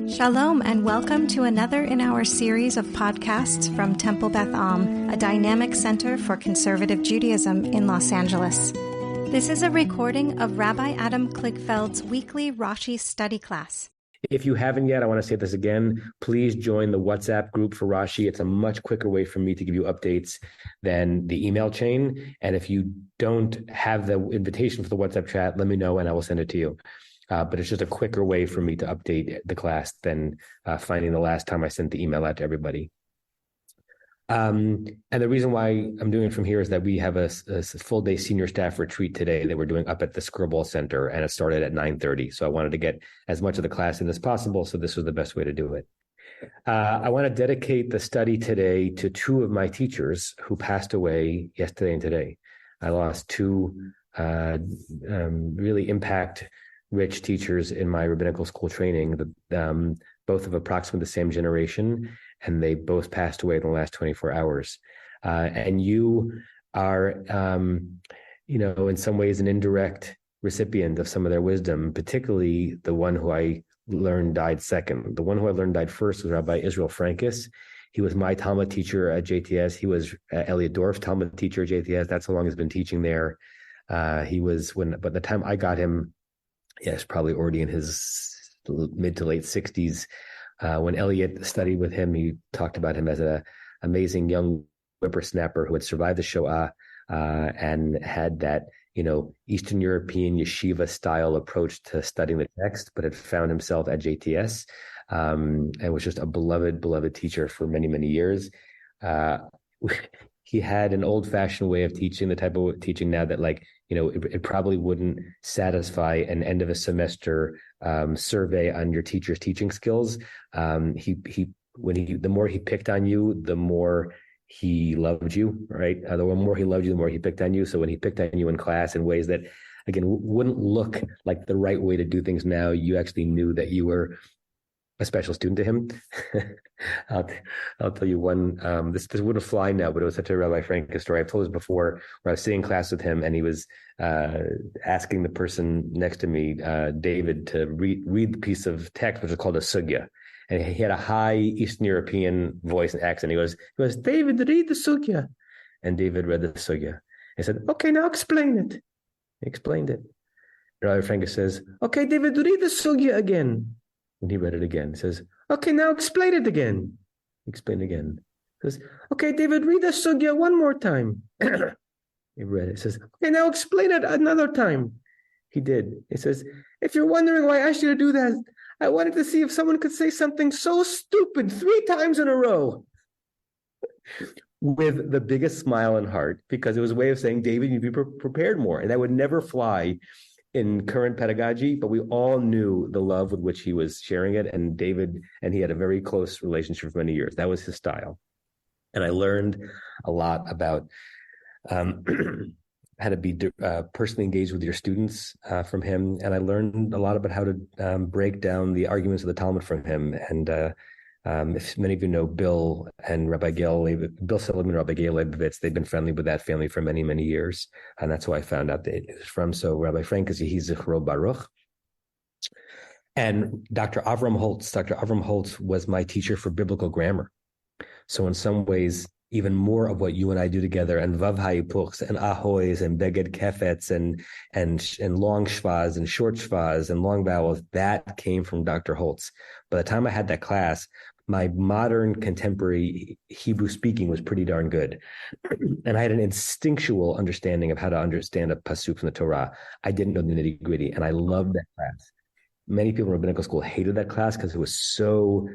Shalom and welcome to another in our series of podcasts from Temple Beth Am, a dynamic center for conservative Judaism in Los Angeles. This is a recording of Rabbi Adam Kligfeld's weekly Rashi study class. If you haven't yet, I want to say this again, please join the WhatsApp group for Rashi. It's a much quicker way for me to give you updates than the email chain. And if you don't have the invitation for the WhatsApp chat, let me know and I will send it to you. But it's just a quicker way for me to update the class than finding the last time I sent the email out to everybody. And the reason why I'm doing it from here is that we have a full-day senior staff retreat today that we're doing up at the Skirball Center, and it started at 9:30. So I wanted to get as much of the class in as possible, so this was the best way to do it. I want to dedicate the study today to two of my teachers who passed away yesterday and today. I lost two really impact-rich teachers in my rabbinical school training, both of approximately the same generation, and they both passed away in the last 24 hours. And you are, in some ways an indirect recipient of some of their wisdom, particularly the one who I learned died second. The one who I learned died first was Rabbi Israel Frankis. He was my Talmud teacher at JTS. He was Elliot Dorf's Talmud teacher at JTS. That's how long he's been teaching there. But the time I got him, yes, probably already in his mid to late 60s. When Elliot studied with him, he talked about him as an amazing young whippersnapper who had survived the Shoah and had that, Eastern European yeshiva style approach to studying the text, but had found himself at JTS and was just a beloved teacher for many, many years. He had an old-fashioned way of teaching, the type of teaching now that, it probably wouldn't satisfy an end of a semester survey on your teacher's teaching skills. The more he picked on you, the more he loved you, right? The more he loved you, the more he picked on you. So when he picked on you in class in ways that, again, wouldn't look like the right way to do things now, you actually knew that you were a special student to him. I'll tell you one, this wouldn't fly now, but it was such a Rabbi Frankis story. I've told this before, where I was sitting in class with him and he was asking the person next to me, David, to read the piece of text, which is called a sugya. And he had a high Eastern European voice and accent. He goes, David, read the sugya. And David read the sugya. He said, okay, now explain it. He explained it. Rabbi Frankis says, okay, David, read the sugya again. And he read it again. He says, okay, now explain it again. Explain it again. He says, okay, David, read the sugya one more time. He read it. He says, okay, now explain it another time. He did. He says, if you're wondering why I asked you to do that, I wanted to see if someone could say something so stupid 3 times in a row. With the biggest smile and heart, because it was a way of saying, David, you need to be prepared more. And that would never fly in current pedagogy, but we all knew the love with which he was sharing it. And David and he had a very close relationship for many years. That was his style. And I learned a lot about how to be personally engaged with your students from him. And I learned a lot about how to break down the arguments of the Talmud from him. And if many of you know Bill and Rabbi Bill Silliman and Rabbi Gail Leibovitz, they've been friendly with that family for many, many years. And that's who I found out that it was from. So Rabbi Frankis, he's Zichro Baruch. And Dr. Avram Holtz was my teacher for biblical grammar. So in some ways, even more of what you and I do together, and Vav Hayipuchs and Ahoys and Beged Kefetz and long shvaz and short shvaz and long vowels, that came from Dr. Holtz. By the time I had that class, my modern contemporary Hebrew speaking was pretty darn good. And I had an instinctual understanding of how to understand a pasuk from the Torah. I didn't know the nitty gritty, and I loved that class. Many people in rabbinical school hated that class because it was so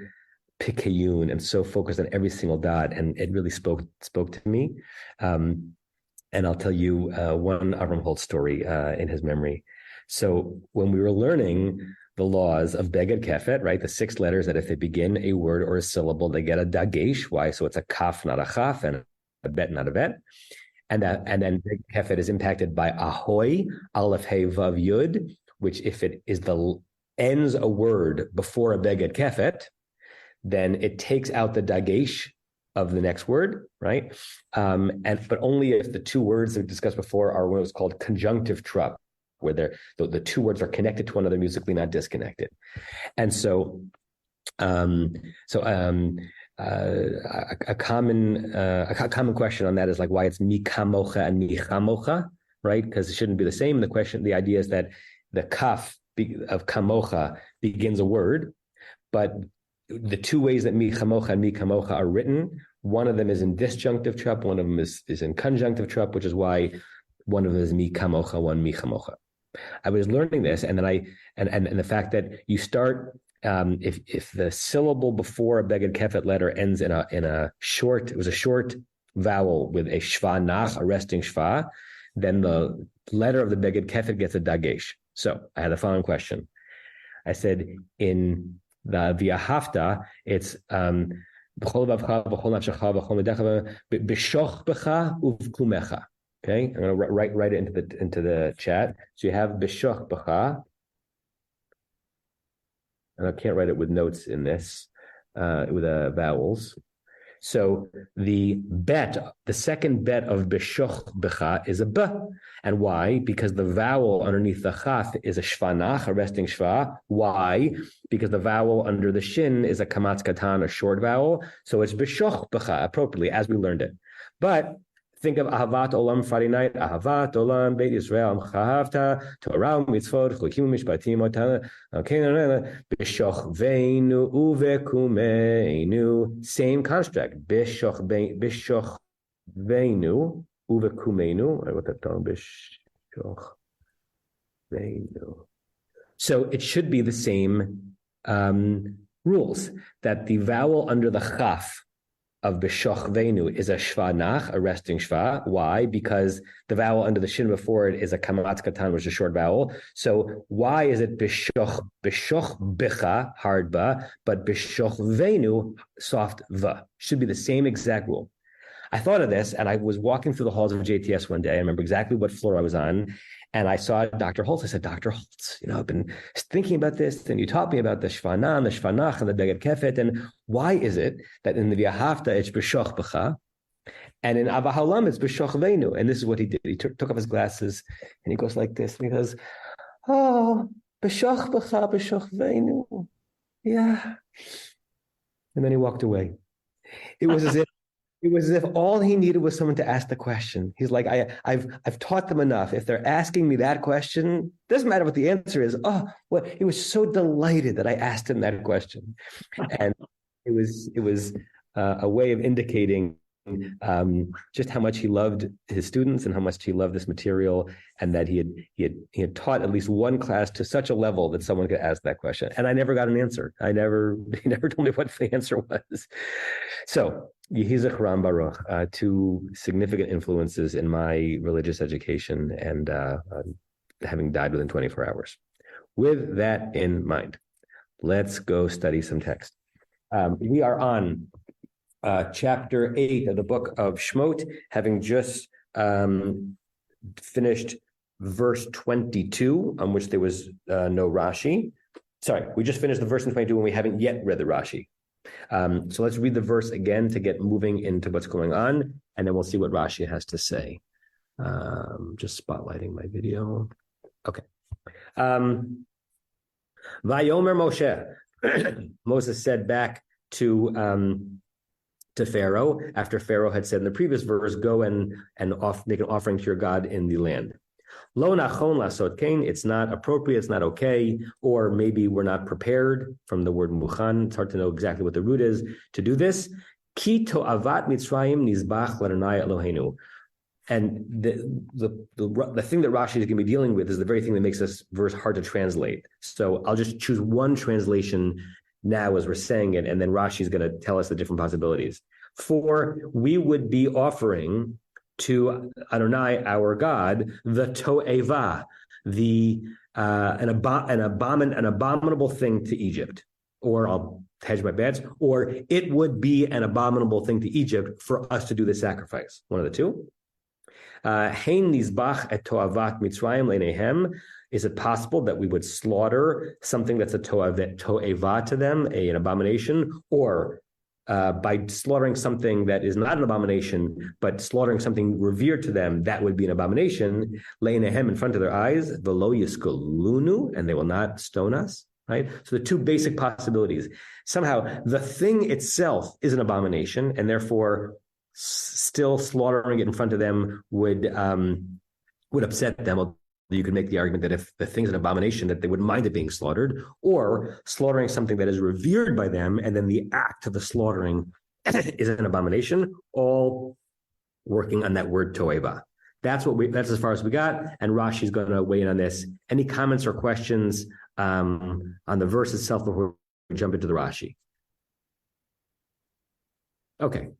picayune and so focused on every single dot, and it really spoke to me. And I'll tell you one Avram Holtz story in his memory. So when we were learning the laws of Beged Kefet, right, the 6 letters that if they begin a word or a syllable, they get a dagesh. Why? So it's a kaf, not a chaf, and a bet, not a bet. And then Beged Kefet is impacted by ahoy, aleph, hey, vav, yud, which if it is ends a word before a Beged Kefet, then it takes out the dagesh of the next word, right? But only if the 2 words that we discussed before are what was called conjunctive trup, where the 2 words are connected to one another musically, not disconnected. And so So a common question on that is like why it's mi kamocha and mi chamocha, right? Because it shouldn't be the same. The idea is that the kaf of kamocha begins a word, but the two ways that mi chamocha and mi kamocha are written, one of them is in disjunctive trup, one of them is in conjunctive trup, which is why one of them is mi kamocha, one mi chamocha. I was learning this, and then and the fact that you start if the syllable before a beged kefet letter ends in a short vowel with a shva nach, a resting shva, then the letter of the beged kefet gets a dagesh. So I had the following question. I said in the v'ahavta, it's b'chol vavcha, b'chol nafshecha, b'chol medecha, b'shoch b'cha uvkumecha. Okay, I'm going to write it into the chat. So you have b'shoch b'cha, and I can't write it with notes in this with vowels. So the second bet of b'shoch b'cha is a b, and why? Because the vowel underneath the chaf is a shvanach, a resting shva. Why? Because the vowel under the shin is a kamatz katan, a short vowel. So it's b'shoch b'cha appropriately as we learned it. But think of Ahavat Olam Friday night. Ahavat Olam Beit Yisrael Chahavta Torah Mitzvot Chukim Mishpatim Otana. Okay, Bishoch Veinu Uvekumeinu. Same construct. Bishoch Veinu Uvekumeinu. I wrote that down. Bishoch Veinu. So it should be the same rules, that the vowel under the chaf of b'shoch veinu is a shva nach, a resting shva. Why? Because the vowel under the shin before it is a kamatz katan, which is a short vowel. So why is it b'shoch b'cha, hard ba, but b'shoch veinu, soft va? Should be the same exact rule. I thought of this, and I was walking through the halls of JTS one day. I remember exactly what floor I was on, and I saw Dr. Holtz. I said, Dr. Holtz, I've been thinking about this, and you taught me about the shvanan, the shvanach, and the beged kefet, and why is it that in the v'ahavta it's b'shoch b'cha, and in Abba Haolam it's b'shoch veinu? And this is what he did. He took off his glasses, and he goes like this, and he goes, oh, b'shoch b'cha, b'shoch veinu, yeah. And then he walked away. It was as if all he needed was someone to ask the question. He's like, I've taught them enough. If they're asking me that question, doesn't matter what the answer is. Oh, well, he was so delighted that I asked him that question, and it was a way of indicating just how much he loved his students and how much he loved this material, and that he had taught at least one class to such a level that someone could ask that question. And I never got an answer. He never told me what the answer was. So Yehi Zichram Baruch, two significant influences in my religious education, and having died within 24 hours. With that in mind, let's go study some text. We are on chapter 8 of the book of Shemot, having just finished verse 22, on which there was no Rashi. Sorry, we just finished the verse in 22 when we haven't yet read the Rashi. So let's read the verse again to get moving into what's going on, and then we'll see what Rashi has to say. Just spotlighting my video. Okay. Vayomer Moshe. Moses said back to Pharaoh, after Pharaoh had said in the previous verse, go and make an offering to your God in the land. Lo nachon lasot kain, it's not appropriate, it's not okay, or maybe we're not prepared from the word muchan. It's hard to know exactly what the root is to do this. Ki to'avat Mitzrayim nizbach l'Adonai Eloheinu. And the thing that Rashi is going to be dealing with is the very thing that makes this verse hard to translate. So I'll just choose one translation now as we're saying it, and then Rashi is going to tell us the different possibilities. For we would be offering to Adonai, our God, the to'eva, an abominable thing to Egypt. Or I'll hedge my bets, or it would be an abominable thing to Egypt for us to do the sacrifice. One of the two. Hein nizbach et to'avat Mitzrayim leinehem. Is it possible that we would slaughter something that's a to'eva to them, an abomination, or by slaughtering something that is not an abomination, but slaughtering something revered to them, that would be an abomination, leinehem, in front of their eyes, v'lo yiskolunu, and they will not stone us, right? So the two basic possibilities. Somehow the thing itself is an abomination, and therefore still slaughtering it in front of them would upset them. You could make the argument that if the thing's an abomination, that they wouldn't mind it being slaughtered, or slaughtering something that is revered by them, and then the act of the slaughtering is an abomination, all working on that word toeva. That's as far as we got, and Rashi's going to weigh in on this. Any comments or questions on the verse itself before we jump into the Rashi? Okay.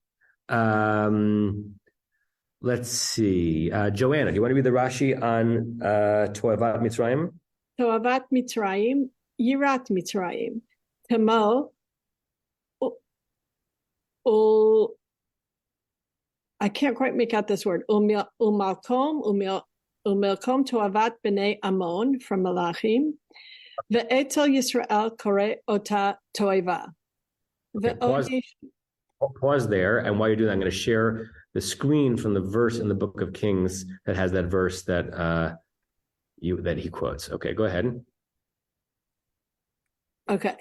Let's see. Joanna, do you want to read the Rashi on Toavat Mitzrayim? Toavat Mitzrayim, Yirat Mitzrayim, Tamo, I can't quite make out this word. Umalkom Toavat B'nei Ammon from Malachim. Ve'etel Yisrael Kore Ota Toeva. Pause there, and while you're doing that, I'm going to share the screen from the verse in the Book of Kings that has that verse that he quotes. Okay, go ahead. Okay.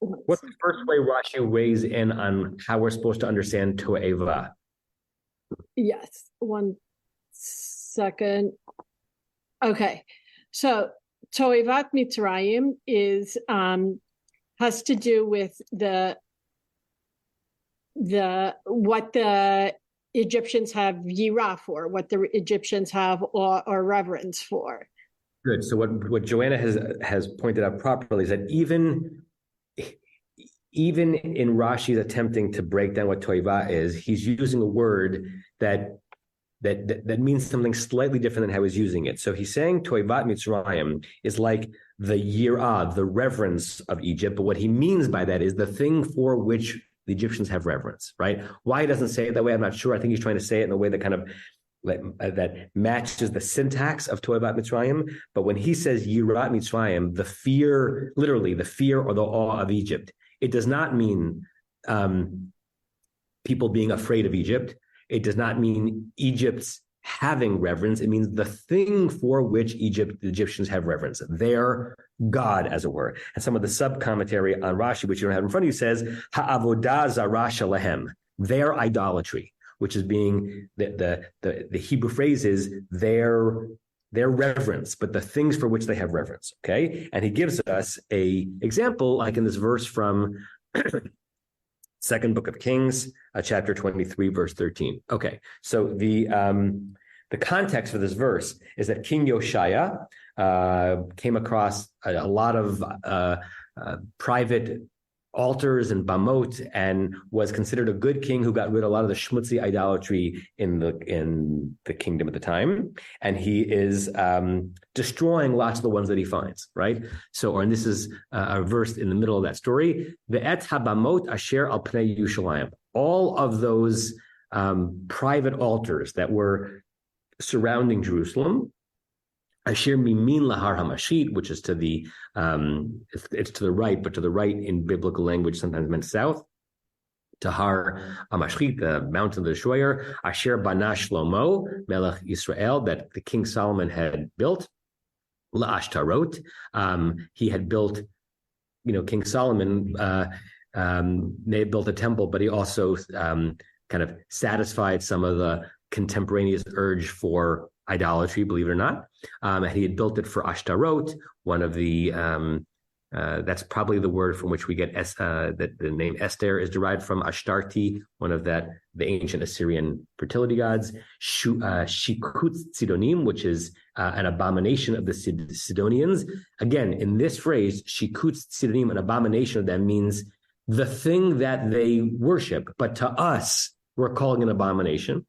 What's the first way Rashi weighs in on how we're supposed to understand to'eva? Yes, 1 second. Okay, so Toavat Mitzrayim has to do with the what the Egyptians have yirah for, what the Egyptians have or reverence for. Good. So what Joanna has pointed out properly is that even in Rashi's attempting to break down what toiva is, he's using a word that means something slightly different than how he's using it. So he's saying toivat Mitzrayim is like the yirah, the reverence of Egypt, but what he means by that is the thing for which the Egyptians have reverence, right? Why he doesn't say it that way, I'm not sure. I think he's trying to say it in a way that kind of that matches the syntax of toivat Mitzrayim. But when he says yirat Mitzrayim, the fear, literally the fear or the awe of Egypt, it does not mean people being afraid of Egypt. It does not mean Egypt's having reverence. It means the thing for which the Egyptians have reverence, their God, as it were. And some of the sub-commentary on Rashi, which you don't have in front of you, says, ha'avodah zarah shalahem, their idolatry, which is being, the Hebrew phrase is their reverence, but the things for which they have reverence, okay? And he gives us a example, like in this verse from Second Book of Kings, chapter 23, verse 13. Okay, so the context for this verse is that King Yoshaya came across a lot of private altars and bamot, and was considered a good king who got rid of a lot of the schmutzy idolatry in the kingdom at the time, and he is destroying lots of the ones that he finds, right? So, and this is a verse in the middle of that story. Ve'et habamot asher al pnei Yushalayim. All of those private altars that were surrounding Jerusalem, Asher mimin lahar hamashit, which is to the it's to the right, but to the right in biblical language sometimes meant south. Tahar hamashit, the mountain of the destroyer. Asher bana Shlomo melech Yisrael, that the King Solomon had built. La'ashtarot, he had built. King Solomon may have built a temple, but he also kind of satisfied some of the contemporaneous urge for idolatry, believe it or not. He had built it for Ashtarot, one of the, that's probably the word from which we get that the name Esther is derived from, Ashtarti, one of the ancient Assyrian fertility gods. Shikut Sidonim, which is an abomination of the Sidonians. Again, in this phrase, Shikut Sidonim, an abomination of them, means the thing that they worship, but to us, we're calling an abomination.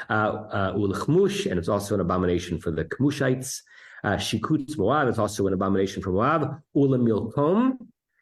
Ulchmush, and it's also an abomination for the Kmushites. Shikutz Moab is also an abomination for Moab. Ula Milkom,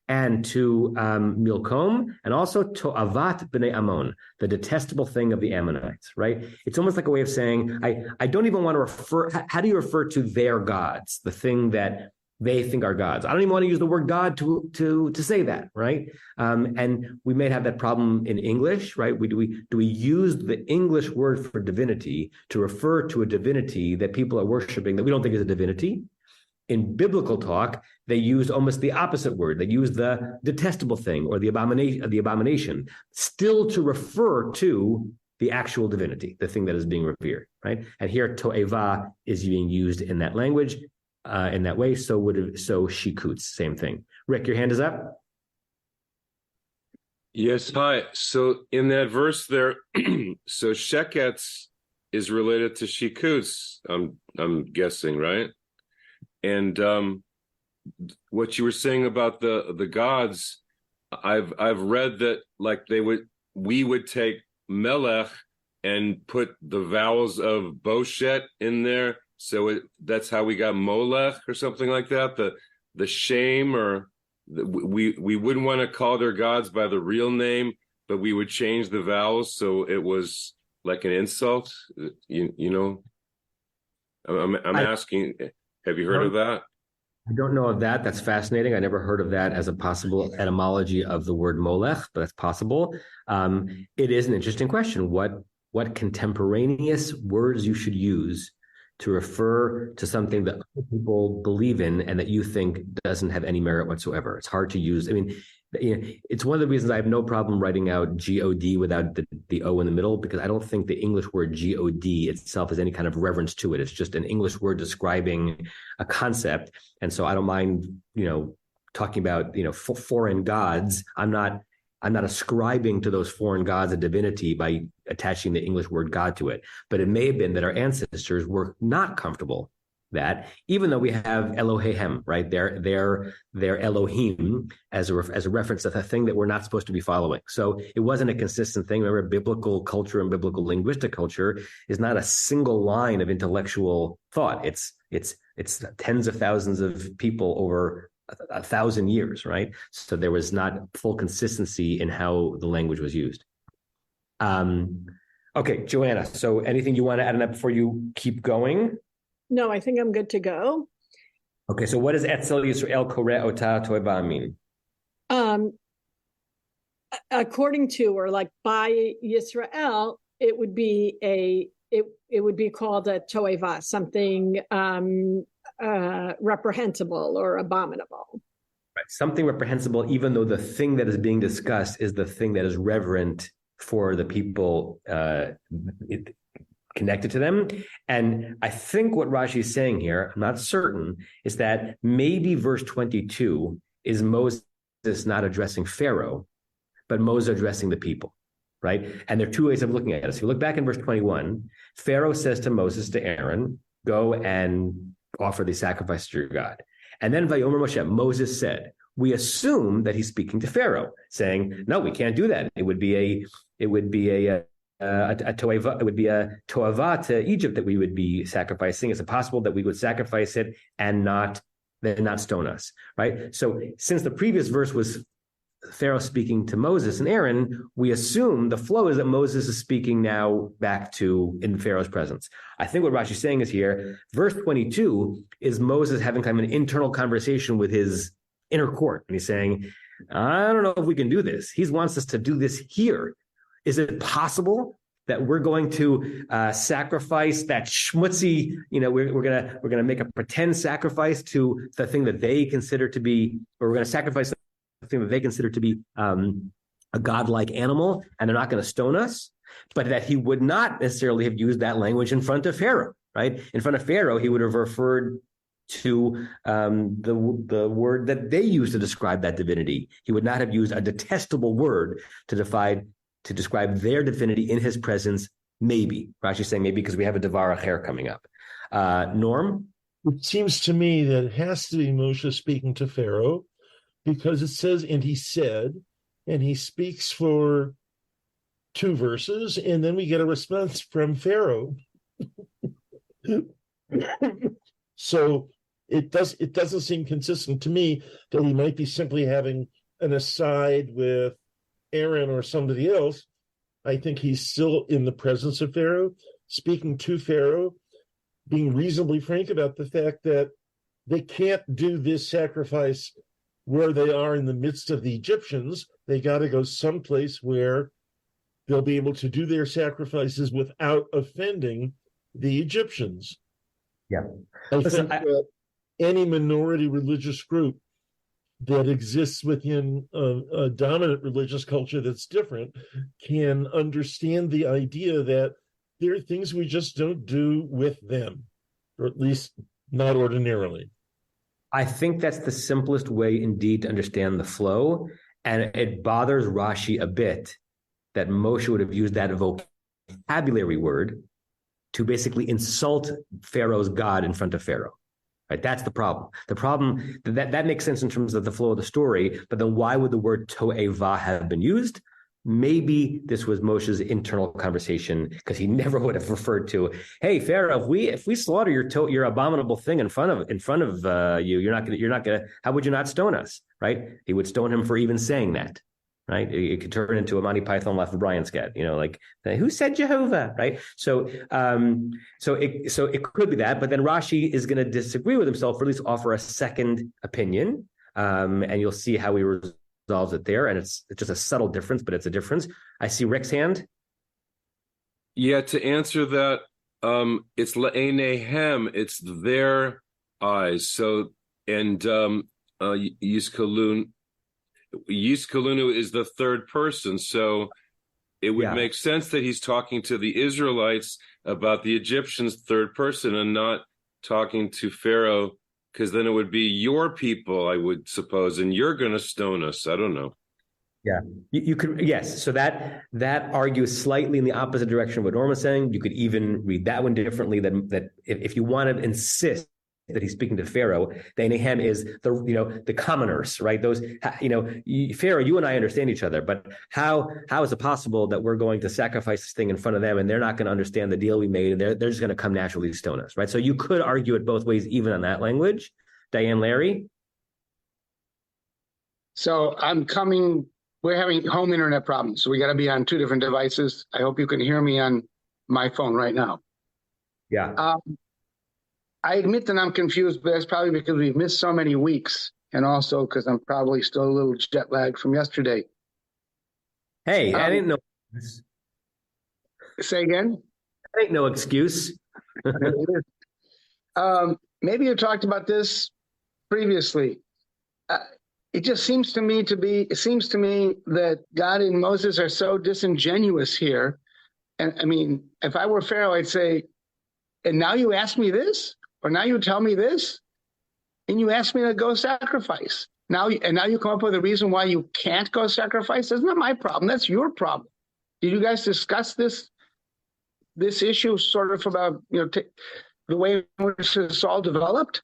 and to Milkom, and also to Avat B'nei Ammon, the detestable thing of the Ammonites, right? It's almost like a way of saying, I don't even want to refer, how do you refer to their gods, the thing that they think are gods. I don't even want to use the word God to say that, right? And we may have that problem in English, right? Do we use the English word for divinity to refer to a divinity that people are worshiping that we don't think is a divinity? In biblical talk, they use almost the opposite word. They use the detestable thing or the abomination, still to refer to the actual divinity, the thing that is being revered, right? And here, to'eva is being used in that language, in that way. So shikutz, same thing. Rick, your hand is up. Yes, hi. So in that verse there, so sheketz is related to shikutz. I'm guessing, right? And what you were saying about the gods, I've read that like we would take melech and put the vowels of boshet in there, so that's how we got molech or something like that. The shame, or we wouldn't want to call their gods by the real name, but we would change the vowels so it was like an insult. You know, I'm asking. Have you heard of that? I don't know of that. That's fascinating. I never heard of that as a possible etymology of the word molech, but that's possible. It is an interesting question. What contemporaneous words you should use to refer to something that other people believe in and that you think doesn't have any merit whatsoever. It's hard to use. I mean, it's one of the reasons I have no problem writing out God without the O in the middle, because I don't think the English word God itself has any kind of reverence to it. It's just an English word describing a concept. And so I don't mind, talking about, foreign gods. I'm not ascribing to those foreign gods a divinity by attaching the English word God to it. But it may have been that our ancestors were not comfortable that, even though we have Elohim, right? Their Elohim as a reference to the thing that we're not supposed to be following. So it wasn't a consistent thing. Remember, biblical culture and biblical linguistic culture is not a single line of intellectual thought. It's tens of thousands of people over 1,000 years, right? So there was not full consistency in how the language was used. Okay, Joanna, so anything you want to add on that before you keep going? No, I think I'm good to go. Okay, so what does Etzel Yisrael Koreh Ota Toeva mean? According to, or like by Yisrael, it would be called a toeva, something reprehensible or abominable. Right, something reprehensible, even though the thing that is being discussed is the thing that is reverent for the people connected to them. And I think what Rashi is saying here, I'm not certain, is that maybe verse 22 is Moses not addressing Pharaoh, but Moses addressing the people, right? And there are two ways of looking at it. So if you look back in verse 21, Pharaoh says to Moses, to Aaron, go and offer the sacrifice to your God. And then Vayomer Moshe, Moses said, we assume that he's speaking to Pharaoh, saying, no, we can't do that. It would be a toeva, it would be a toava to Egypt that we would be sacrificing. Is it possible that we would sacrifice it and not stone us, right? So since the previous verse was Pharaoh speaking to Moses and Aaron, we assume the flow is that Moses is speaking now back to in Pharaoh's presence. I think what Rashi's saying is here, verse 22 is Moses having kind of an internal conversation with his inner court. And he's saying, I don't know if we can do this. He wants us to do this here. Is it possible that we're going to sacrifice that schmutzy, we're gonna make a pretend sacrifice to the thing that they consider to be, or we're gonna sacrifice the thing that they consider to be a godlike animal, and they're not going to stone us? But that he would not necessarily have used that language in front of Pharaoh, right? In front of Pharaoh, he would have referred to the word that they used to describe that divinity. He would not have used a detestable word to describe their divinity in his presence, maybe. Rashi's saying maybe because we have a Devar Acher coming up. Norm? It seems to me that it has to be Moshe speaking to Pharaoh, because it says, and he said, and he speaks for 2 verses, and then we get a response from Pharaoh. So it doesn't seem consistent to me that he might be simply having an aside with Aaron or somebody else. I think he's still in the presence of Pharaoh, speaking to Pharaoh, being reasonably frank about the fact that they can't do this sacrifice where they are in the midst of the Egyptians. They got to go someplace where they'll be able to do their sacrifices without offending the Egyptians. Yeah. I think that any minority religious group that exists within a dominant religious culture that's different can understand the idea that there are things we just don't do with them, or at least not ordinarily. I think that's the simplest way indeed to understand the flow. And it bothers Rashi a bit that Moshe would have used that vocabulary word to basically insult Pharaoh's God in front of Pharaoh. Right? That's the problem. The problem that makes sense in terms of the flow of the story, but then why would the word to'eva have been used? Maybe this was Moshe's internal conversation, because he never would have referred to, "Hey Pharaoh, if we slaughter your abominable thing in front of you, you're not gonna. How would you not stone us?" Right? He would stone him for even saying that. Right? It could turn into a Monty Python Laugh of Brian sketch, like, who said Jehovah? Right? So it could be that, but then Rashi is going to disagree with himself, or at least offer a second opinion, and you'll see how he resolves it there. And it's just a subtle difference, but it's a difference. I see Rick's hand. Yeah, to answer that, it's le'enehem, it's their eyes. So, and Yiskalunu is the third person, so it would make sense that he's talking to the Israelites about the Egyptians third person and not talking to Pharaoh, because then it would be your people, I would suppose, and you're going to stone us. I don't know. Yeah, you could, yes. So that argues slightly in the opposite direction of what Norma's saying. You could even read that one differently. That if you want to insist that he's speaking to Pharaoh, the Nehem is the commoners, right? Those, Pharaoh, you and I understand each other, but how is it possible that we're going to sacrifice this thing in front of them and they're not going to understand the deal we made, and they're just going to come naturally to stone us, right? So you could argue it both ways, even on that language. Diane, Larry? So we're having home internet problems, so we got to be on two different devices. I hope you can hear me on my phone right now. Yeah. I admit that I'm confused, but that's probably because we've missed so many weeks, and also because I'm probably still a little jet lagged from yesterday. Hey, I didn't know. Say again? That ain't no excuse. Maybe you talked about this previously. It just seems to me that God and Moses are so disingenuous here. And I mean, if I were Pharaoh, I'd say, and now you ask me this? Or now you tell me this, and you ask me to go sacrifice. Now you come up with a reason why you can't go sacrifice. That's not my problem. That's your problem. Did you guys discuss this issue sort of about the way in which it's all developed?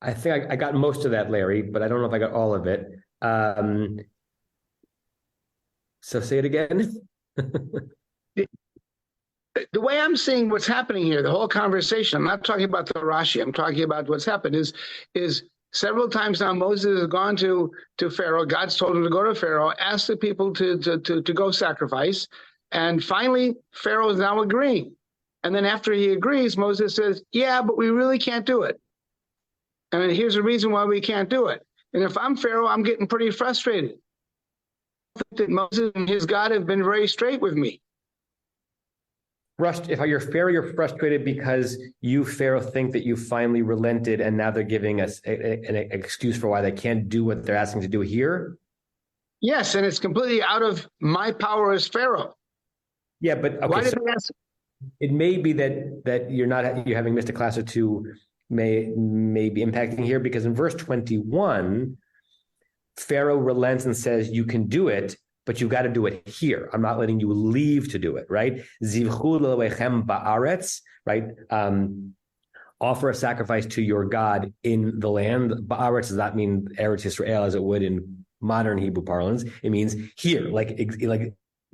I think I got most of that, Larry, but I don't know if I got all of it. So say it again. The way I'm seeing what's happening here, the whole conversation, I'm not talking about the Rashi, I'm talking about what's happened, is several times now Moses has gone to Pharaoh, God's told him to go to Pharaoh, asked the people to go sacrifice, and finally Pharaoh is now agreeing. And then after he agrees, Moses says, yeah, but we really can't do it. And here's the reason why we can't do it. And if I'm Pharaoh, I'm getting pretty frustrated. I think that Moses and his God have been very straight with me. If you're Pharaoh, you're frustrated because you, Pharaoh, think that you finally relented, and now they're giving us an excuse for why they can't do what they're asking to do here? Yes, and it's completely out of my power as Pharaoh. Yeah, but okay, why did they ask? It may be that you're having missed a class or two may be impacting here, because in verse 21, Pharaoh relents and says, you can do it, but you've got to do it here. I'm not letting you leave to do it, right? Zivchu l'Elohechem ba'aretz, right? Offer a sacrifice to your God in the land. Ba'aretz does not mean Eretz Yisrael as it would in modern Hebrew parlance. It means here, like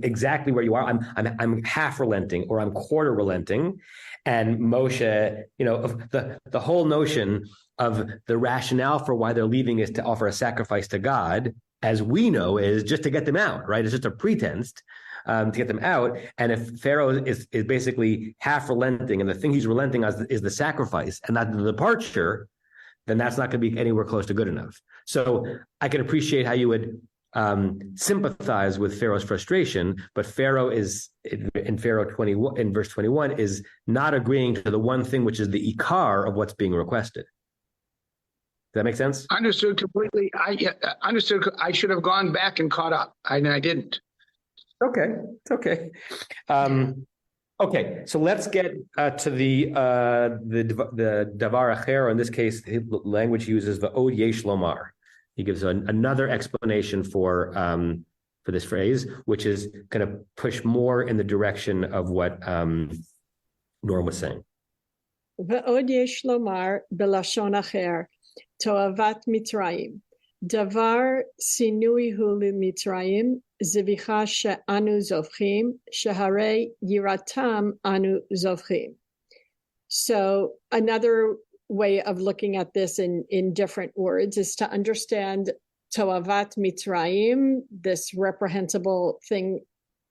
exactly where you are. I'm half relenting, or I'm quarter relenting. And Moshe, the whole notion of the rationale for why they're leaving is to offer a sacrifice to God, as we know, is just to get them out, right? It's just a pretense to get them out. And if Pharaoh is basically half relenting, and the thing he's relenting is the sacrifice and not the departure, then that's not going to be anywhere close to good enough. So I can appreciate how you would sympathize with Pharaoh's frustration, but Pharaoh is in Pharaoh 21 in verse 21 is not agreeing to the one thing which is the ikar of what's being requested. Does that make sense? Understood completely. I understood. I should have gone back and caught up. I didn't. Okay, it's okay. Okay, so let's get to the davar acher. In this case, the language he uses va'od yesh lomar. He gives another explanation for this phrase, which is going to push more in the direction of what Norm was saying. Va'od yesh lomar belashon acher toavat mitzrayim davar sinui hu limitzrayim zevicha she'anu zovchim sheharei yiratam anu zovchim. So another way of looking at this in different words is to understand toavat mitzrayim, this reprehensible thing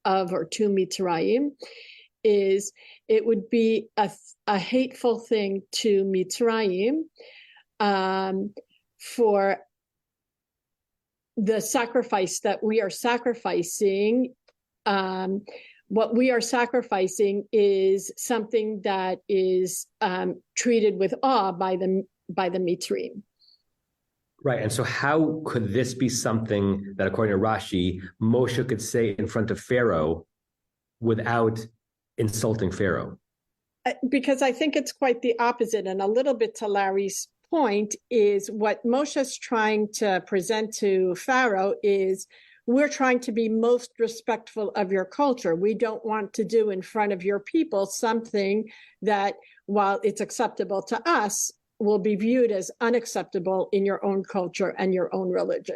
of or to mitzrayim, is it would be a hateful thing to mitzrayim for the sacrifice that we are sacrificing. What we are sacrificing is something that is treated with awe by the Mitzrim. Right, and so how could this be something that, according to Rashi, Moshe could say in front of Pharaoh without insulting Pharaoh? Because I think it's quite the opposite, and a little bit to Larry's point is what Moshe's trying to present to Pharaoh is we're trying to be most respectful of your culture. We don't want to do in front of your people something that, while it's acceptable to us, will be viewed as unacceptable in your own culture and your own religion.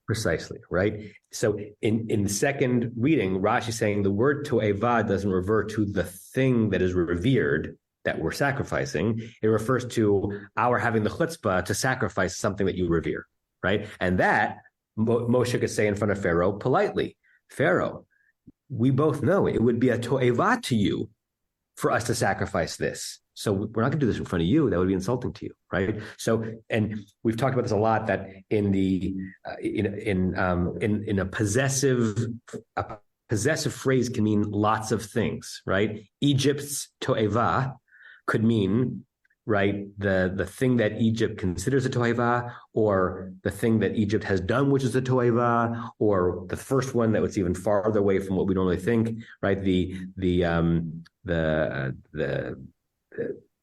Precisely, right? So in the second reading, Rashi is saying the word to'eva doesn't refer to the thing that is revered that we're sacrificing. It refers to our having the chutzpah to sacrifice something that you revere, right? And that Moshe could say in front of Pharaoh politely, Pharaoh, we both know it would be a to'eva to you for us to sacrifice this. So we're not going to do this in front of you. That would be insulting to you, right? So, and we've talked about this a lot. That in the in a possessive phrase can mean lots of things, right? Egypt's to'eva could mean, right, the thing that Egypt considers a to'eva, or the thing that Egypt has done, which is a to'eva, or the first one that was even farther away from what we normally think, right?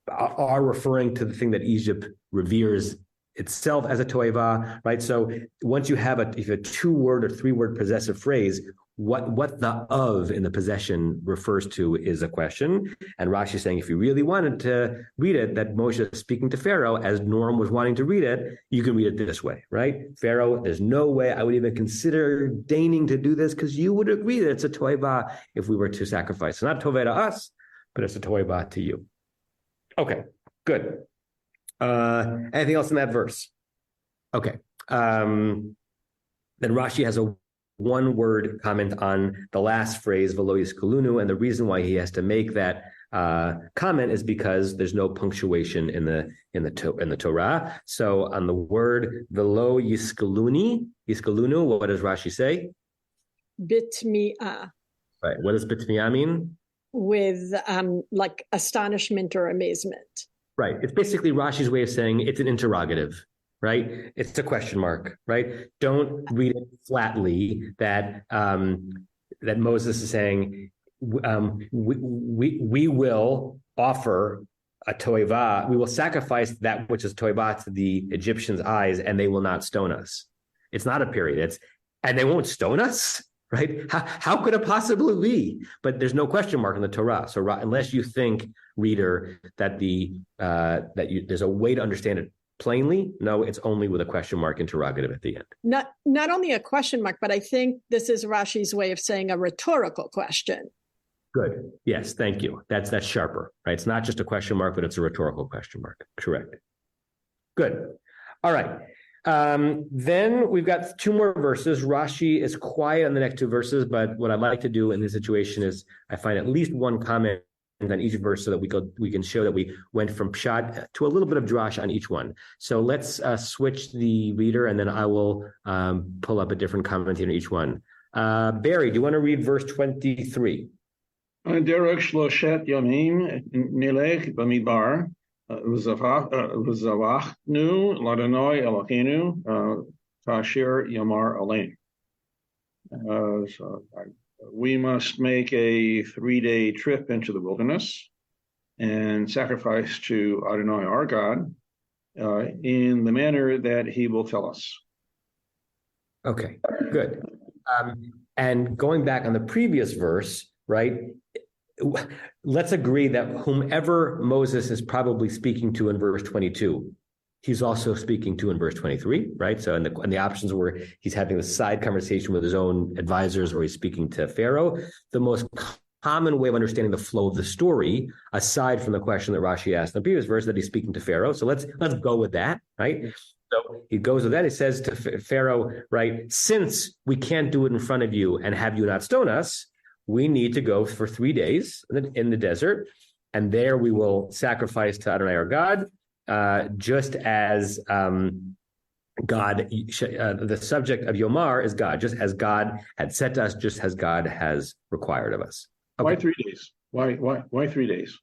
Are referring to the thing that Egypt reveres itself as a to'eva, right? So once you have a 2-word or 3-word possessive phrase, what the of in the possession refers to is a question. And Rashi is saying, if you really wanted to read it, that Moshe is speaking to Pharaoh as Norm was wanting to read it, you can read it this way, right? Pharaoh, there's no way I would even consider deigning to do this because you would agree that it's a to'eva if we were to sacrifice. It's not to'eva to us, but it's a to'eva to you. Okay, good. Anything else in that verse? Okay. Then Rashi has a 1-word comment on the last phrase, velo yiskulunu, and the reason why he has to make that comment is because there's no punctuation in the Torah. So on the word velo yiskulunu, what does Rashi say? Bitmi'ah. Right. What does bitmi'ah mean? With like astonishment or amazement. Right. It's basically Rashi's way of saying it's an interrogative, right? It's a question mark, right? Don't read it flatly that Moses is saying we will offer a to'eva, we will sacrifice that which is to'eva to the Egyptians' eyes, and they will not stone us. It's not a period. And they won't stone us. Right? How could it possibly be? But there's no question mark in the Torah. So unless you think, reader, that there's a way to understand it plainly, no, it's only with a question mark interrogative at the end. Not only a question mark, but I think this is Rashi's way of saying a rhetorical question. Good. Yes, thank you. That's sharper, right? It's not just a question mark, but it's a rhetorical question mark. Correct. Good. All right. Then we've got 2 more verses. Rashi is quiet on the next 2 verses, but what I'd like to do in this situation is I find at least one comment on each verse so that we can show that we went from pshat to a little bit of drash on each one. So let's switch the reader, and then I will pull up a different commentary on each one. Barry, do you want to read verse 23? Derech shloshet yomim nilech b'midbar v'zavachnu l'Adonai Eloheinu kasher yamar alein. So we must make a 3-day trip into the wilderness and sacrifice to Adonai our God in the manner that he will tell us. Okay, good. And going back on the previous verse, right, let's agree that whomever Moses is probably speaking to in verse 22, he's also speaking to in verse 23, right? So, and the options were he's having a side conversation with his own advisors, or he's speaking to Pharaoh. The most common way of understanding the flow of the story, aside from the question that Rashi asked in the previous verse, that he's speaking to Pharaoh. So let's go with that, right? So he goes with that. He says to Pharaoh, right, since we can't do it in front of you and have you not stone us, we need to go for 3 days in the desert, and there we will sacrifice to Adonai our God. Just as God, the subject of Yomar is God, just as God had said to us, just as God has required of us. Okay. Why 3 days? Why 3 days?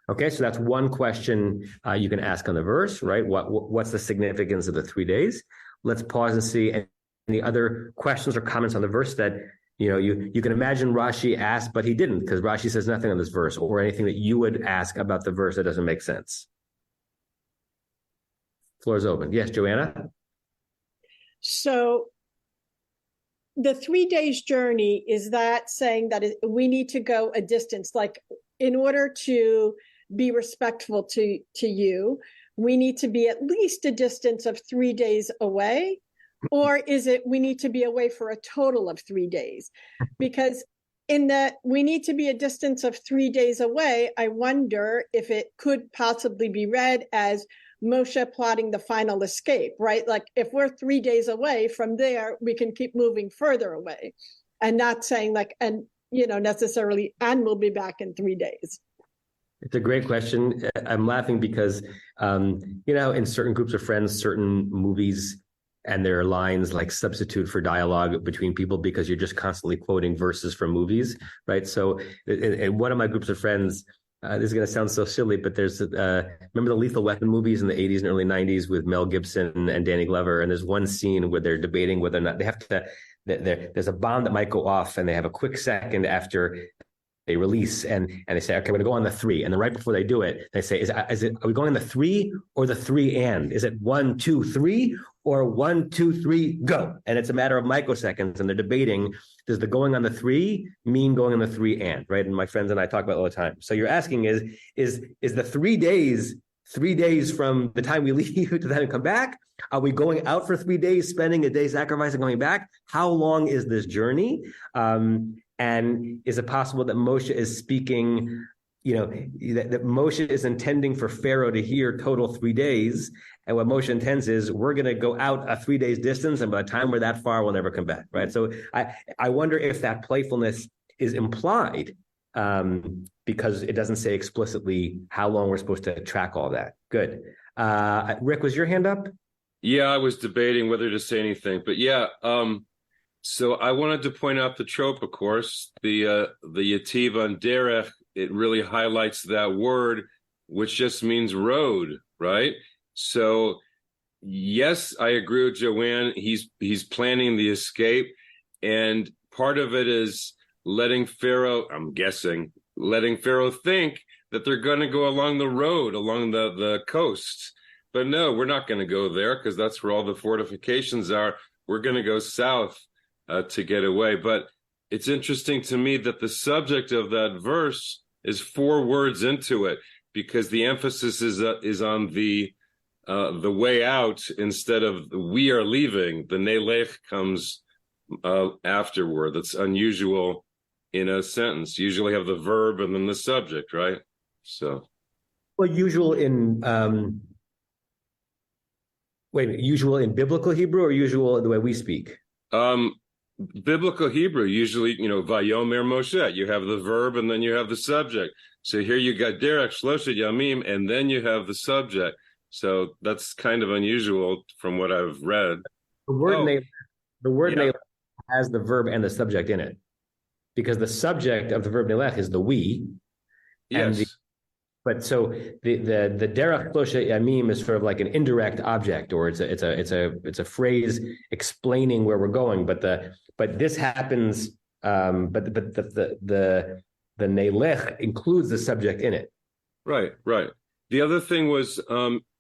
Okay, so that's one question you can ask on the verse, right? What's the significance of the 3 days? Let's pause and see any other questions or comments on the verse that you can imagine Rashi asked, but he didn't, because Rashi says nothing on this verse, or anything that you would ask about the verse that doesn't make sense. Floor is open. Yes, Joanna? So the 3 days journey, is that saying that we need to go a distance? Like, in order to be respectful to you, we need to be at least a distance of 3 days away? Or is it we need to be away for a total of 3 days? Because in that we need to be a distance of 3 days away, I wonder if it could possibly be read as Moshe plotting the final escape, right? Like, if we're 3 days away from there, we can keep moving further away, and not saying necessarily, and we'll be back in 3 days. It's a great question. I'm laughing because, in certain groups of friends, certain movies and there are lines like substitute for dialogue between people because you're just constantly quoting verses from movies, right? So in one of my groups of friends, this is going to sound so silly, but there's remember the Lethal Weapon movies in the 80s and early 90s with Mel Gibson and Danny Glover, and there's one scene where they're debating whether or not they have to, there's a bomb that might go off, and they have a quick second after they release, and they say, okay, we're going to go on the 3. And then right before they do it, they say, are we going on the 3 or the 3 and? Is it 1, 2, 3 or 1, 2, 3, go? And it's a matter of microseconds, and they're debating, does the going on the 3 mean going on the 3 and, right? And my friends and I talk about it all the time. So you're asking is the 3 days 3 days from the time we leave to the time we come back? Are we going out for 3 days, spending a day sacrificing, going back? How long is this journey? And is it possible that Moshe is speaking, that Moshe is intending for Pharaoh to hear total 3 days, and what Moshe intends is we're going to go out a 3 days distance, and by the time we're that far, we'll never come back, right? So I wonder if that playfulness is implied because it doesn't say explicitly how long we're supposed to track all that. Good. Rick, was your hand up? Yeah, I was debating whether to say anything, but yeah. So I wanted to point out the trope, of course, the yativ on derech. It really highlights that word, which just means road, right? So yes, I agree with Joanne. He's planning the escape, and part of it is letting Pharaoh think that they're going to go along the road, along the coast. But no, we're not going to go there because that's where all the fortifications are. We're going to go south to get away. But it's interesting to me that the subject of that verse is 4 words into it, because the emphasis is on the way out instead of we are leaving. The nelech comes afterward. That's unusual in a sentence. You usually have the verb and then the subject, right? So, well, usual in usual in biblical Hebrew, or usual the way we speak? biblical Hebrew, usually, Vayomer Moshe, you have the verb and then you have the subject. So here you got Derech Shloshet Yamim, and then you have the subject. So that's kind of unusual from what I've read. The word Nelech has the verb and the subject in it, because the subject of the verb Nelech is the we. Yes. But so the Derech Shloshet Yamim is sort of like an indirect object, or it's a phrase explaining where we're going. But this happens. But the Nelech includes the subject in it. Right. The other thing was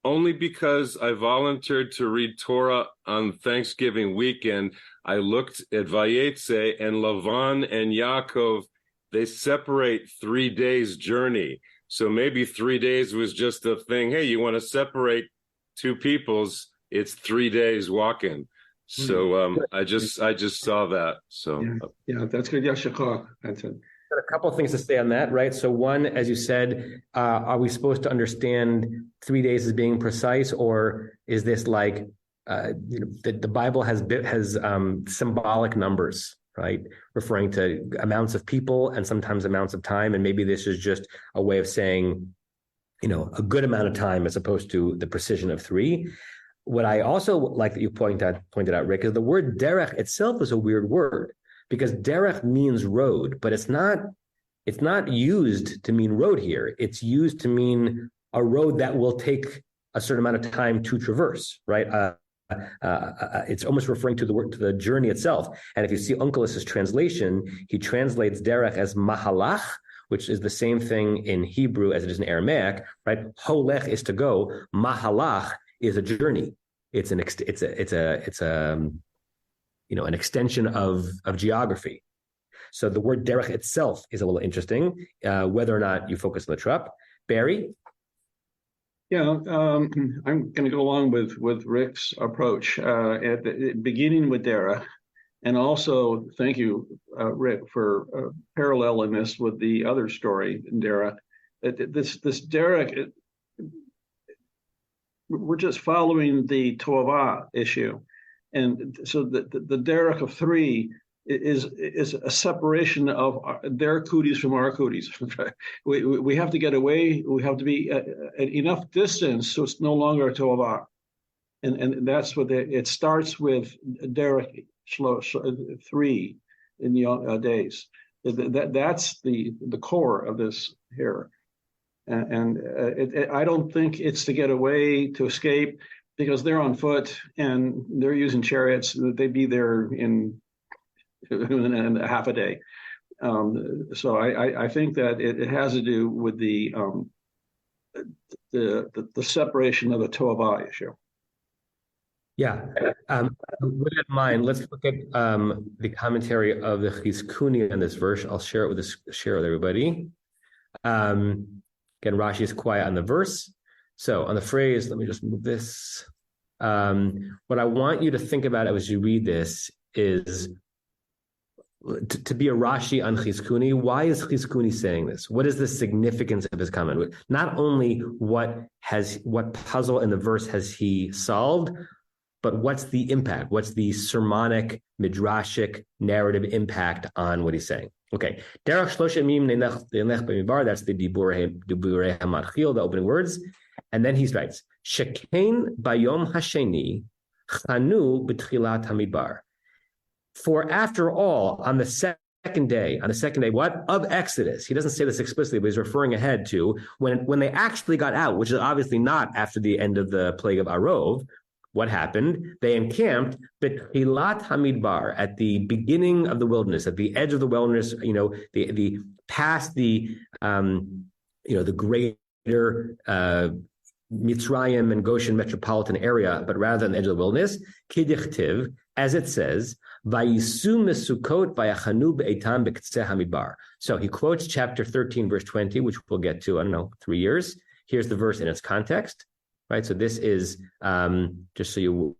only because I volunteered to read Torah on Thanksgiving weekend, I looked at Vayetze, and Lavan and Yaakov, they separate 3 days' journey. So maybe 3 days was just a thing. Hey, you want to separate two peoples? It's 3 days walking. So I just saw that. So that's good. Yashikah. That's it. A couple of things to say on that, right? So one, as you said, are we supposed to understand 3 days as being precise, or is this like the Bible has symbolic numbers, right, referring to amounts of people and sometimes amounts of time, and maybe this is just a way of saying, a good amount of time as opposed to the precision of 3. What I also like that you pointed out, Rick, is the word derech itself is a weird word, because derech means road, but it's not used to mean road here. It's used to mean a road that will take a certain amount of time to traverse, right? It's almost referring to the journey itself. And if you see Onkelos' translation, he translates derech as mahalach, which is the same thing in Hebrew as it is in Aramaic, right? Holech is to go, mahalach is a journey. It's an extension of geography. So the word derech itself is a little interesting, whether or not you focus on the trup. Barry? Yeah, I'm going to go along with Rick's approach, beginning with derech, and also thank you, Rick, for paralleling this with the other story in derech. This derech, we're just following the Tovah issue. And so the derech of 3 is a separation of their cooties from our cooties. We have to get away. We have to be at enough distance so it's no longer a Tovah. And that's what it starts with derech 3 in the days. That's the core of this here. And I don't think it's to get away, to escape, because they're on foot and they're using chariots. They'd be there in half a day. So I think that it has to do with the separation of the Tovah issue. Yeah. With that in mind, let's look at the commentary of the Chizkuni on this verse. I'll share it with everybody. Again, Rashi is quiet on the verse. So on the phrase, let me just move this. What I want you to think about as you read this is to be a Rashi on Chizkuni. Why is Chizkuni saying this? What is the significance of his comment? Not only what puzzle in the verse has he solved, but what's the impact? What's the sermonic, midrashic, narrative impact on what he's saying? Okay, Derech Shloshet Yamim Nelech B'midbar. That's the Diburei Hamatchil, the opening words, and then he writes, Shekain Bayom Hasheni Chanu B'Tchilat Hamidbar. For after all, on the second day, what? Of Exodus. He doesn't say this explicitly, but he's referring ahead to when they actually got out, which is obviously not after the end of the plague of Arov. What happened? They encamped B'Tchilat Hamidbar, at the beginning of the wilderness, at the edge of the wilderness, the past the greater Mitzrayim and Goshen metropolitan area, but rather than the edge of the wilderness, Kidichtiv, as it says, Vayisu Mesukot Vayachanu Be'etam B'Ktzeh Hamidbar. So he quotes chapter 13, verse 20, which we'll get to, 3 years. Here's the verse in its context. Right, so this is just so you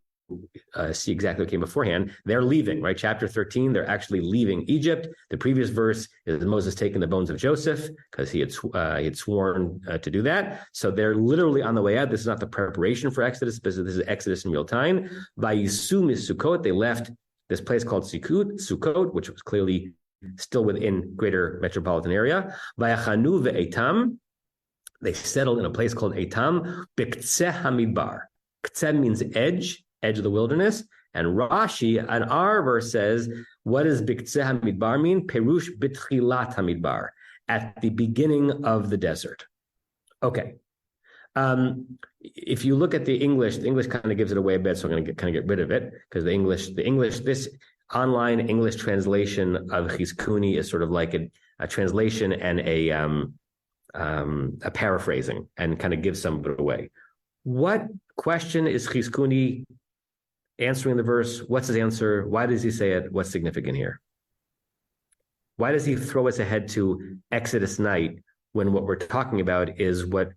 see exactly what came beforehand. They're leaving, right? Chapter 13, they're actually leaving Egypt. The previous verse is Moses taking the bones of Joseph because he had sworn to do that. So they're literally on the way out. This is not the preparation for Exodus, but this is Exodus in real time. Vayisu Misukot, they left this place called Sukkot, which was clearly still within greater metropolitan area. Vayachanu ve'etam, they settled in a place called Etam, B'ktzeh hamidbar. Ktzeh means edge of the wilderness. And Rashi, on our verse, says, what does B'ktzeh hamidbar mean? Perush b'tchilat hamidbar, at the beginning of the desert. Okay. If you look at the English kind of gives it away a bit, so I'm going to kind of get rid of it, because the English, this online English translation of Chizkuni is sort of like a translation and a paraphrasing, and kind of gives some of it away. What question is Chizkuni answering the verse? What's his answer? Why does he say it? What's significant here? Why does he throw us ahead to Exodus night when what we're talking about is what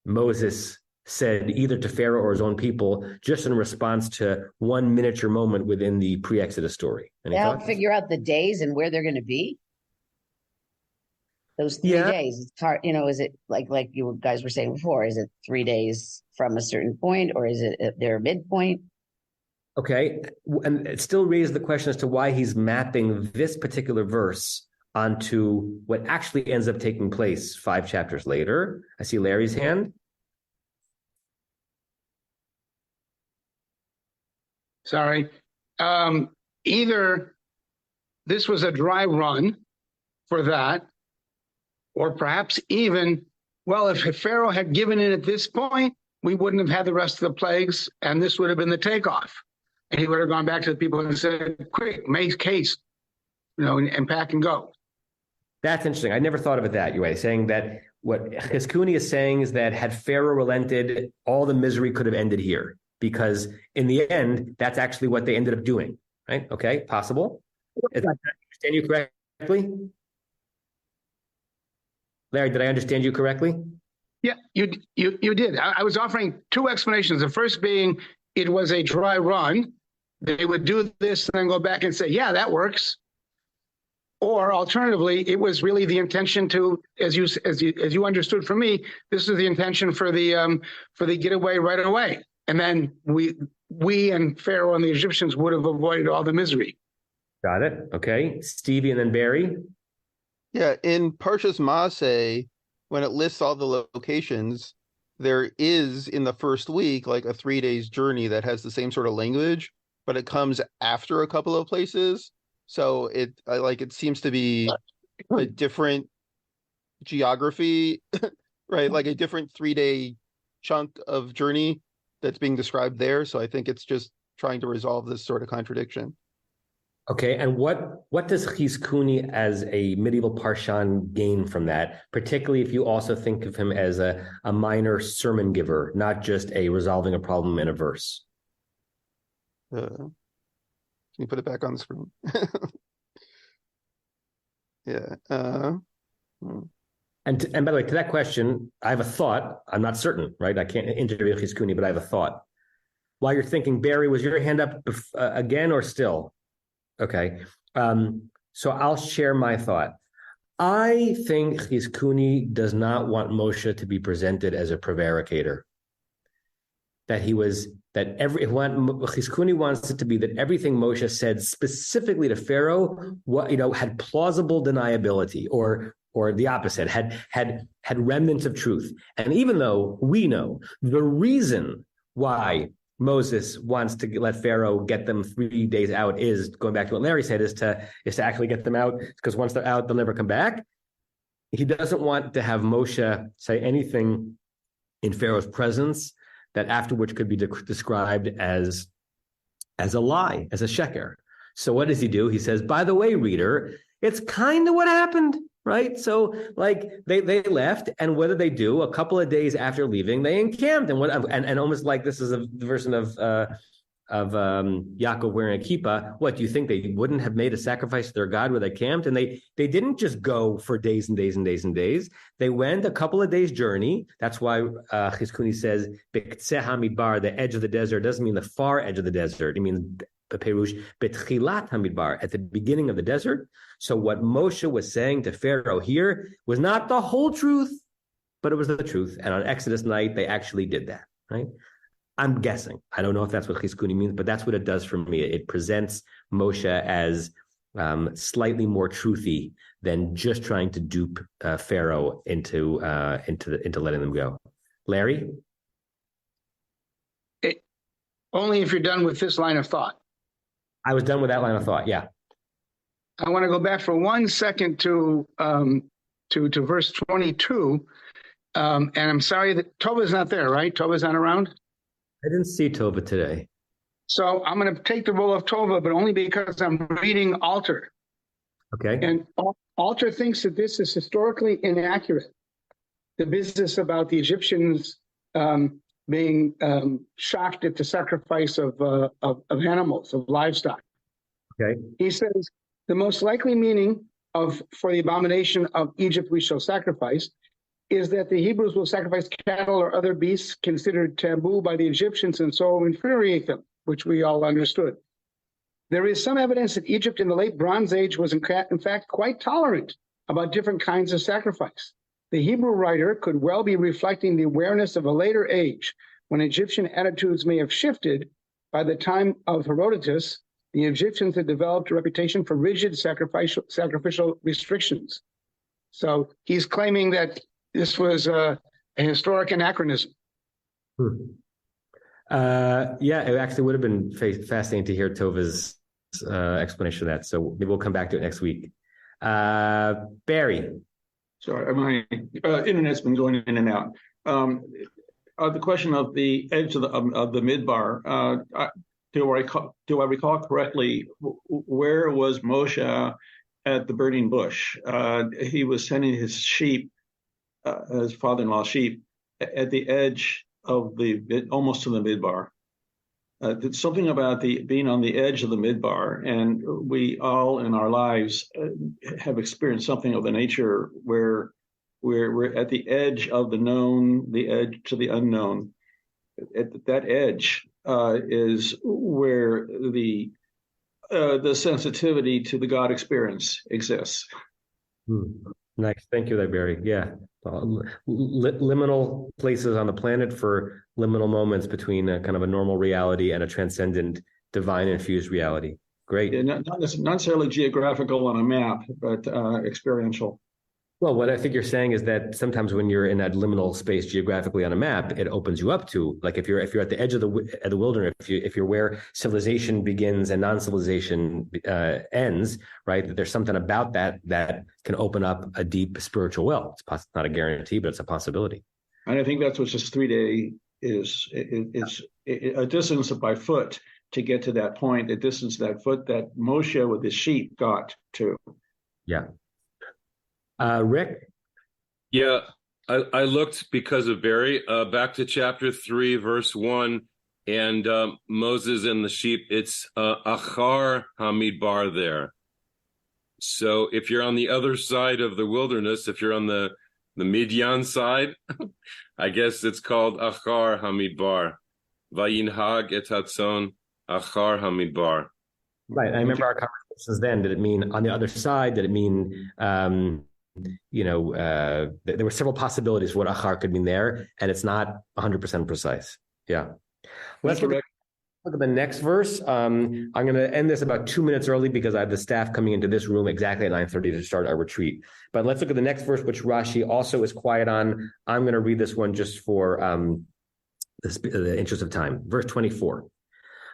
Moses said either to Pharaoh or his own people, just in response to one miniature moment within the pre-Exodus story? They'll figure out the days and where they're going to be. Those 3 days, it's hard, is it like you guys were saying before, is it 3 days from a certain point, or is it their midpoint? Okay, and it still raises the question as to why he's mapping this particular verse onto what actually ends up taking place 5 chapters later. I see Larry's hand. Sorry. Either this was a dry run for that, or perhaps even, well, if Pharaoh had given in at this point, we wouldn't have had the rest of the plagues, and this would have been the takeoff. And he would have gone back to the people and said, quick, make haste, and pack and go. That's interesting. I never thought of it that way, saying that what Chizkuni is saying is that had Pharaoh relented, all the misery could have ended here, because in the end, that's actually what they ended up doing, right? Okay, possible. Did I understand you correctly? Larry, did I understand you correctly? Yeah, you did. I was offering 2 explanations. The first being it was a dry run. They would do this and then go back and say, yeah, that works. Or alternatively, it was really the intention to, as you understood from me, this is the intention for the getaway right away. And then we and Pharaoh and the Egyptians would have avoided all the misery. Got it. Okay. Stevie and then Barry. Yeah, in Parshas Maaseh, when it lists all the locations, there is in the first week like a 3 days journey that has the same sort of language, but it comes after a couple of places. So it seems to be a different geography, right? Like a different 3 day chunk of journey that's being described there. So I think it's just trying to resolve this sort of contradiction. Okay, and what does Chizkuni as a medieval parshan gain from that, particularly if you also think of him as a minor sermon giver, not just a resolving a problem in a verse? Can you put it back on the screen? Yeah. And by the way, to that question, I have a thought. I'm not certain, right? I can't interview Chizkuni, but I have a thought. While you're thinking, Barry, was your hand up again or still? Okay, so I'll share my thought. I think Chizkuni does not want Moshe to be presented as a prevaricator. Chizkuni wants it to be that everything Moshe said specifically to Pharaoh, had plausible deniability, or the opposite, had remnants of truth. And even though we know the reason why Moses wants to let Pharaoh get them 3 days out is, going back to what Larry said, is to actually get them out, because once they're out, they'll never come back. He doesn't want to have Moshe say anything in Pharaoh's presence that afterwards could be described as a lie, as a sheker. So what does he do? He says, by the way, reader, it's kind of what happened, right? So they left, and what did they do? A couple of days after leaving, they encamped, and almost like this is a version of Yaakov wearing a kippah. What do you think, they wouldn't have made a sacrifice to their God where they camped? And they didn't just go for days and days and days and days. They went a couple of days journey. That's why Chizkuni says B'ktzeh hamidbar, the edge of the desert, doesn't mean the far edge of the desert. It means Perush betchilat hamidbar, at the beginning of the desert. So what Moshe was saying to Pharaoh here was not the whole truth, but it was the truth. And on Exodus night, they actually did that, right? I'm guessing. I don't know if that's what chiskuni means, but that's what it does for me. It presents Moshe as slightly more truthy than just trying to dupe Pharaoh into letting them go. Larry? Only if you're done with this line of thought. I was done with that line of thought, yeah. I want to go back for 1 second to verse 22. And I'm sorry that Tova's not there, right? Tova's not around? I didn't see Tova today. So I'm going to take the role of Tova, but only because I'm reading Alter. Okay. And Alter thinks that this is historically inaccurate. The business about the Egyptians being shocked at the sacrifice of animals, of livestock. Okay. He says the most likely meaning for the abomination of Egypt we shall sacrifice is that the Hebrews will sacrifice cattle or other beasts considered taboo by the Egyptians and so infuriate them, which we all understood. There is some evidence that Egypt in the late Bronze Age was in fact quite tolerant about different kinds of sacrifice. The Hebrew writer could well be reflecting the awareness of a later age when Egyptian attitudes may have shifted. By the time of Herodotus, the Egyptians had developed a reputation for rigid sacrificial restrictions. So he's claiming that this was a historic anachronism. Yeah, it actually would have been fascinating to hear Tova's explanation of that. So maybe we'll come back to it next week. Barry. Sorry, my internet's been going in and out. The question of the edge of the midbar. Do I recall correctly? Where was Moshe at the burning bush? He was sending his sheep, his father-in-law's sheep, at the edge of almost to the midbar. Something about being on the edge of the midbar, and we all in our lives have experienced something of the nature where we're at the edge of the known, the edge to the unknown. At that edge is where the sensitivity to the God experience exists. Nice, thank you, Barry. Yeah, liminal places on the planet for liminal moments between kind of a normal reality and a transcendent, divine-infused reality. Great. Yeah, not necessarily geographical on a map, but experiential. Well, what I think you're saying is that sometimes when you're in that liminal space geographically on a map, it opens you up to, like if you're at the edge of the wilderness, if you're where civilization begins and non-civilization ends, right? That there's something about that can open up a deep spiritual well. It's not a guarantee, but it's a possibility. And I think that's what this 3-day is a distance by foot to get to that point, a distance that foot that Moshe with his sheep got to. Yeah. Rick? Yeah, I looked because of Barry back to chapter 3, verse 1, and Moses and the sheep. It's Achar Hamidbar there. So if you're on the other side of the wilderness, if you're on the Midian side, I guess it's called Achar Hamidbar. Vayinhag et hatzon Achar Hamidbar. Right. I remember our conversations then. Did it mean on the other side? Did it mean there were several possibilities for what achar could mean there, and it's not 100% precise. Yeah. Let's look at the next verse. I'm going to end this about 2 minutes early because I have the staff coming into this room exactly at 9:30 to start our retreat. But let's look at the next verse, which Rashi also is quiet on. I'm going to read this one just for the interest of time. Verse 24.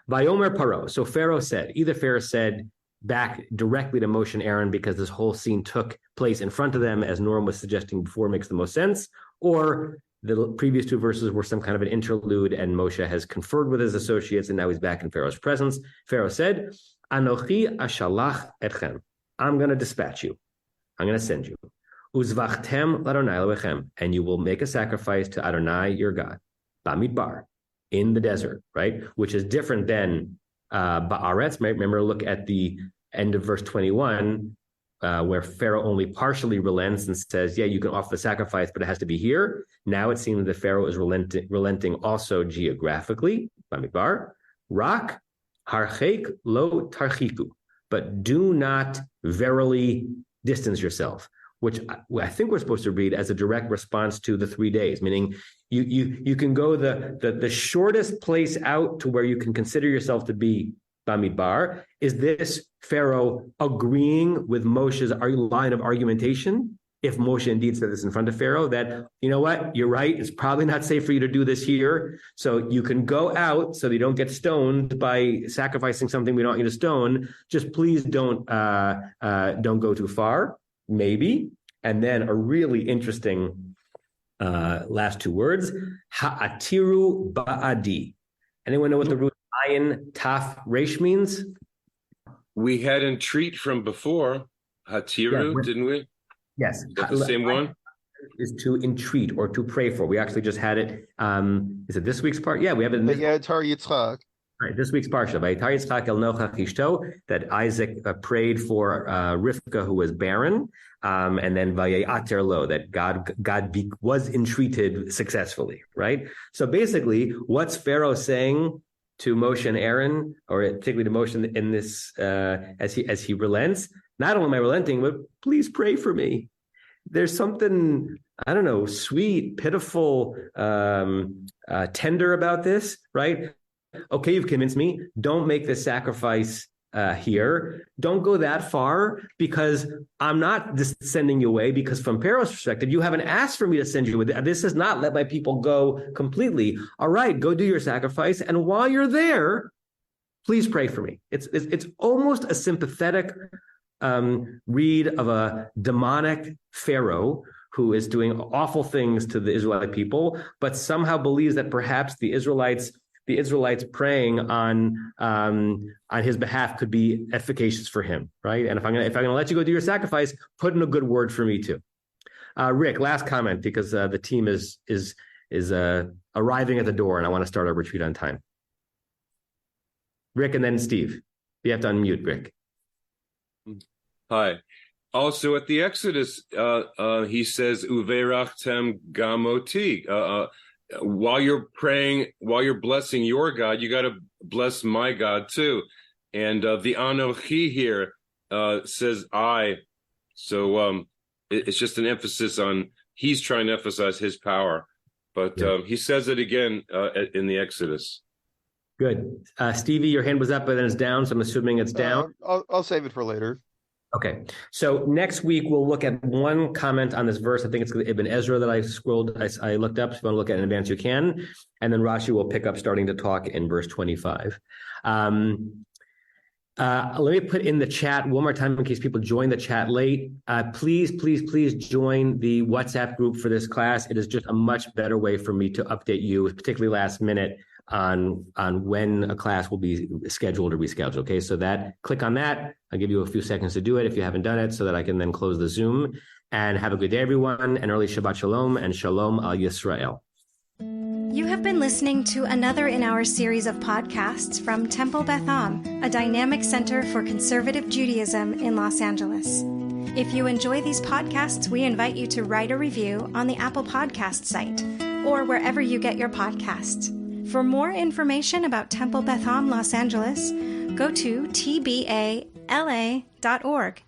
Vayomer Paro. So Pharaoh said, either Pharaoh said back directly to Moshe and Aaron because this whole scene took place in front of them, as Norm was suggesting before, makes the most sense, or the previous two verses were some kind of an interlude and Moshe has conferred with his associates and now he's back in Pharaoh's presence. Pharaoh said, Anochi ashalach etchem. I'm going to dispatch you. I'm going to send you. Uzvachtem l'Adonai Elohechem, and you will make a sacrifice to Adonai your God. Bamidbar, in the desert, right? Which is different than Ba'aretz. Remember, look at the end of verse 21, where Pharaoh only partially relents and says, yeah, you can offer the sacrifice, but it has to be here. Now it seems that Pharaoh is relenting also geographically. Bamidbar, Rak, Harchek lo tarchiku, but do not verily distance yourself. which I think we're supposed to read as a direct response to the 3 days, meaning you can go the shortest place out to where you can consider yourself to be Bamidbar. Is this Pharaoh agreeing with Moshe's line of argumentation? If Moshe indeed said this in front of Pharaoh, that, you know what, you're right, it's probably not safe for you to do this here. So you can go out so that you don't get stoned by sacrificing something we don't want you to stone. Just please don't go too far, maybe. And then a really interesting last two words, ha'atiru ba'adi. Anyone know what the root ayin taf resh means? We had entreat from before, hatiru, didn't we? Yes. Is that the same one? Is to entreat or to pray for. We actually just had it. Is it this week's part? Yeah, we have it in Tar Yitzchak. Right, this week's parsha, Vayitar Yitzchak el Nochach Ishto, that Isaac prayed for Rivka, who was barren, and then Vayater Lo, that God was entreated successfully, right? So basically, what's Pharaoh saying to Moshe and Aaron, or particularly to Moshe in this, as he relents? Not only am I relenting, but please pray for me. There's something, I don't know, sweet, pitiful, tender about this, right? Okay, you've convinced me. Don't make this sacrifice here. Don't go that far, because I'm not just sending you away, because from Pharaoh's perspective, you haven't asked for me to send you away. This is not let my people go completely. All right, go do your sacrifice. And while you're there, please pray for me. It's almost a sympathetic read of a demonic Pharaoh who is doing awful things to the Israelite people, but somehow believes that perhaps the Israelites praying on his behalf could be efficacious for him, right? And if I'm gonna let you go do your sacrifice, put in a good word for me too. Rick, last comment, because the team is arriving at the door, and I want to start our retreat on time. Rick, and then Steve. You have to unmute, Rick. Hi. Also at the Exodus, he says, Uverachtem gamoti. While you're praying, while you're blessing your God, you got to bless my God too. And the Anochi here says I. So it's just an emphasis on, he's trying to emphasize his power. But he says it again in the Exodus. Good. Stevie, your hand was up, but then it's down, so I'm assuming it's down. I'll save it for later. Okay, so next week we'll look at one comment on this verse. I think it's Ibn Ezra that I looked up. So if you want to look at it in advance, you can. And then Rashi will pick up starting to talk in verse 25. Let me put in the chat one more time in case people join the chat late. Please join the WhatsApp group for this class. It is just a much better way for me to update you, particularly last minute, on when a class will be scheduled or rescheduled. Okay, so click on that. I'll give you a few seconds to do it if you haven't done it, so that I can then close the Zoom. And have a good day, everyone, and early Shabbat Shalom, and Shalom al Yisrael. You have been listening to another in our series of podcasts from Temple Beth Am, a dynamic center for conservative Judaism in Los Angeles. If you enjoy these podcasts, we invite you to write a review on the Apple Podcast site or wherever you get your podcasts. For more information about Temple Beth Am Los Angeles, go to tbala.org.